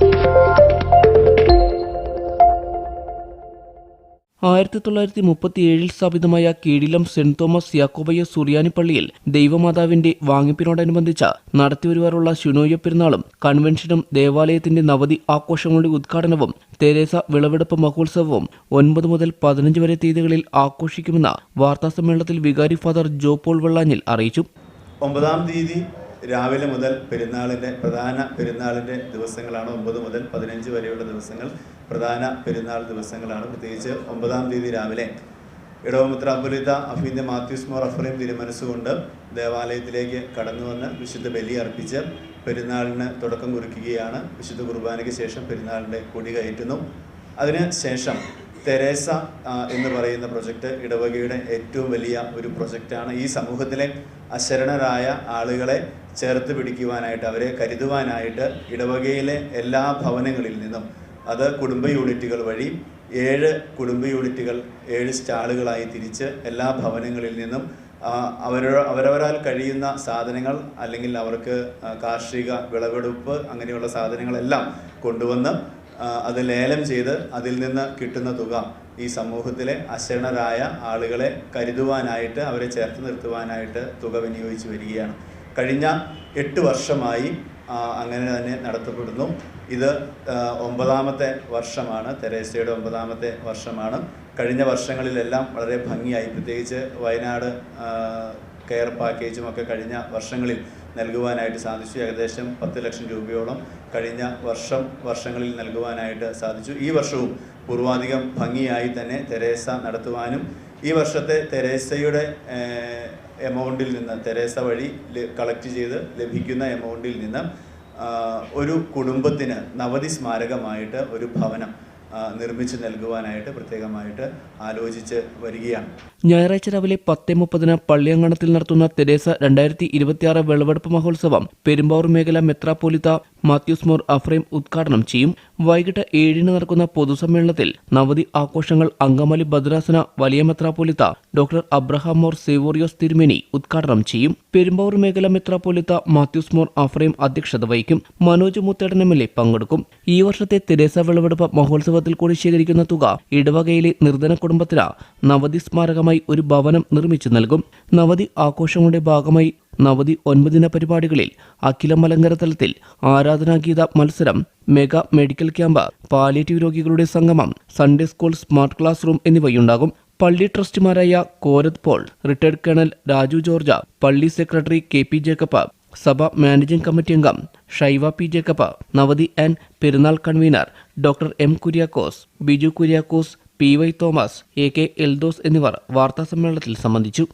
1937 സ്ഥാപിതമായ കീഴിലം saint Thomas Yakobaya സുറിയാനി പള്ളിയിൽ ദൈവമാതാവിന്റെ വാങ്ങിപ്പിനോടനുബന്ധിച്ച് നടത്തിവരുവാറുള്ള ശുനോയ പെരുന്നാളും കൺവെൻഷനും ദേവാലയത്തിന്റെ നവതി ആഘോഷങ്ങളുടെ ഉദ്ഘാടനവും തെരേസ വിളവെടുപ്പ് മഹോത്സവവും 9 മുതൽ 15 വരെ തീയതികളിൽ ആഘോഷിക്കുമെന്ന് വാർത്താസമ്മേളനത്തിൽ വികാരി ഫാദർ ജോ പോൾ വെള്ളാഞ്ഞിൽ അറിയിച്ചു. 9-ാം തീയതി രാവിലെ മുതൽ പ്രധാന പെരുന്നാളിൻ്റെ ദിവസങ്ങളാണ്. 9 മുതൽ 15 വരെയുള്ള ദിവസങ്ങൾ പ്രധാന പെരുന്നാൾ ദിവസങ്ങളാണ്. പ്രത്യേകിച്ച് 9-ാം തീയതി രാവിലെ ഇടവമുത്ര അമ്പുലിത്ത അഫീന്യ മാത്യൂസ് മോർ അഫ്രൈം തിരുമനസ്സുകൊണ്ട് ദേവാലയത്തിലേക്ക് കടന്നു വന്ന് വിശുദ്ധ ബലി അർപ്പിച്ച് പെരുന്നാളിന് തുടക്കം കുറിക്കുകയാണ്. വിശുദ്ധ കുർബാനയ്ക്ക് ശേഷം പെരുന്നാളിൻ്റെ കൊടി കയറ്റുന്നു. അതിന് ശേഷം തെരേസ എന്ന് പറയുന്ന പ്രൊജക്റ്റ് ഇടവകയുടെ ഏറ്റവും വലിയ ഒരു പ്രൊജക്റ്റാണ്. ഈ സമൂഹത്തിലെ അശരണരായ ആളുകളെ ചേർത്ത് പിടിക്കുവാനായിട്ട്, അവരെ കരുതുവാനായിട്ട് ഇടവകയിലെ എല്ലാ ഭവനങ്ങളിൽ നിന്നും, അത് കുടുംബ യൂണിറ്റുകൾ വഴി 7 കുടുംബ യൂണിറ്റുകൾ 7 സ്റ്റാളുകളായി തിരിച്ച് എല്ലാ ഭവനങ്ങളിൽ നിന്നും അവരവരാൽ കഴിയുന്ന സാധനങ്ങൾ, അല്ലെങ്കിൽ അവർക്ക് കാർഷിക വിളവെടുപ്പ് അങ്ങനെയുള്ള സാധനങ്ങളെല്ലാം കൊണ്ടുവന്ന് അത് ലേലം ചെയ്ത് അതിൽ നിന്ന് കിട്ടുന്ന തുക ഈ സമൂഹത്തിലെ അശരണരായ ആളുകളെ കരുതുവാനായിട്ട്, അവരെ ചേർത്ത് നിർത്തുവാനായിട്ട് തുക വിനിയോഗിച്ച് വരികയാണ്. കഴിഞ്ഞ 8 വർഷമായി അങ്ങനെ തന്നെ നടത്തപ്പെടുന്നു. ഇത് 9-ാമത്തെ വർഷമാണ്, തെരേസയുടെ 9-ാമത്തെ വർഷമാണ്. കഴിഞ്ഞ വർഷങ്ങളിലെല്ലാം വളരെ ഭംഗിയായി, പ്രത്യേകിച്ച് വയനാട് കെയർ പാക്കേജും ഒക്കെ കഴിഞ്ഞ വർഷങ്ങളിൽ നൽകുവാനായിട്ട് സാധിച്ചു. ഏകദേശം 10 ലക്ഷം രൂപയോളം കഴിഞ്ഞ വർഷങ്ങളിൽ നൽകുവാനായിട്ട് സാധിച്ചു. ഈ വർഷവും പൂർവാധികം ഭംഗിയായി തന്നെ തെരേസ നടത്തുവാനും, ഈ വർഷത്തെ തെരേസയുടെ എമൗണ്ടിൽ നിന്ന്, തെരേസ വഴി കളക്ട് ചെയ്ത് ലഭിക്കുന്ന എമൗണ്ടിൽ നിന്ന് ഒരു കുടുംബത്തിന് നവതി സ്മാരകമായിട്ട് ഒരു ഭവനം നിർമ്മിച്ച് നൽകുവാനായിട്ട് പ്രത്യേകമായിട്ട് ആലോചിച്ച് വരികയാണ്. ഞായറാഴ്ച രാവിലെ 10:30 പള്ളിയങ്കണത്തിൽ നടത്തുന്ന തെരേസ 2026 വിളവെടുപ്പ് മഹോത്സവം പെരുമ്പാവൂർ മേഖല മെത്രാപ്പോലിത്ത മാത്യൂസ് മോർ അഫ്രൈം ഉദ്ഘാടനം ചെയ്യും. വൈകിട്ട് 7-ന് നടക്കുന്ന പൊതുസമ്മേളനത്തിൽ നവതി ആഘോഷങ്ങൾ അങ്കമാലി ഭദ്രാസന വലിയ മെത്രാപ്പോലിത്ത ഡോക്ടർ അബ്രഹാം മോർ സേവോറിയോസ് തിരുമേനി ഉദ്ഘാടനം ചെയ്യും. പെരുമ്പാവൂർ മേഖല മെത്രാപ്പോലിത്ത മാത്യൂസ് മോർ അഫ്രൈം അധ്യക്ഷത വഹിക്കും. മനോജ് മുത്തേടൻ MLA പങ്കെടുക്കും. ഈ വർഷത്തെ തെരേസ വിളവെടുപ്പ് മഹോത്സവത്തിൽ കൂടി ശേഖരിക്കുന്ന തുക ഇടവകയിലെ നിർധന കുടുംബത്തിന് നവതി സ്മാരകമായി ഒരു ഭവനം നിർമ്മിച്ചു നൽകും. നവതി ആഘോഷങ്ങളുടെ ഭാഗമായി നവതി 9 ദിന പരിപാടികളിൽ അഖില മലങ്കര തലത്തിൽ ആരാധനാഗീത മത്സരം, മെഗാ മെഡിക്കൽ ക്യാമ്പ്, പാലിയേറ്റീവ് രോഗികളുടെ സംഗമം, Sunday school, smart class room എന്നിവയുണ്ടാകും. പള്ളി ട്രസ്റ്റിമാരായ കോരത് പോൾ, റിട്ടയർഡ് കേണൽ രാജു ജോർജ, പള്ളി സെക്രട്ടറി KP ജേക്കബ്, സഭ മാനേജിംഗ് കമ്മിറ്റി അംഗം ഷൈവ P ജേക്കബ്, നവതി ആൻഡ് പെരുന്നാൾ convener doctor M Kuriakose, Biju Kuriakose, PY Thomas, AK Eldhose എന്നിവർ വാർത്താസമ്മേളനത്തിൽ സംബന്ധിച്ചു.